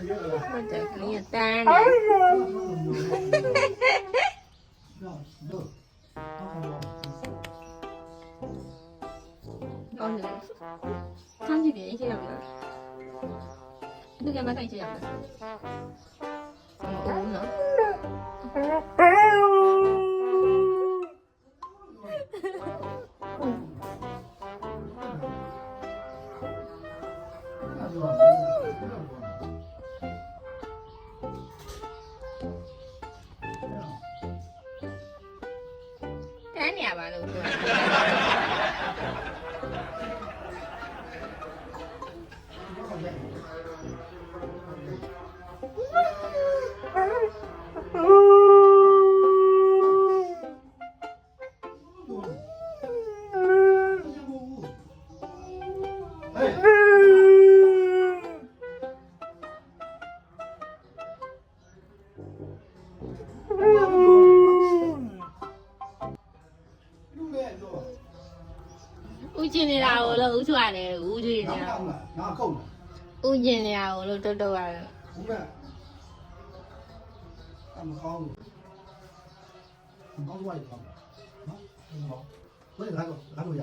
တယ်ကလေးတန်းနေကောင်းတယ်ဆန်းကြည့်ပြင်ရေးရမယ်ဒီကမှခိုင်ချရမယ်ဟုတ်နော်တန်းနေရပါလို့ပြောဦးကျင်နေတာကိုလို့ဦးချွာတယ်ဦးကျွေးနေတာ ငါကုတ် ဦးကျင်နေတာကိုလို့တုတ်တုတ်ရတယ် ဘူးမဲ့အမကောင်းဘူးဘောင်းဝိုက်ကောင်းနော်ဘယ်လိုလဲငါတို့ရ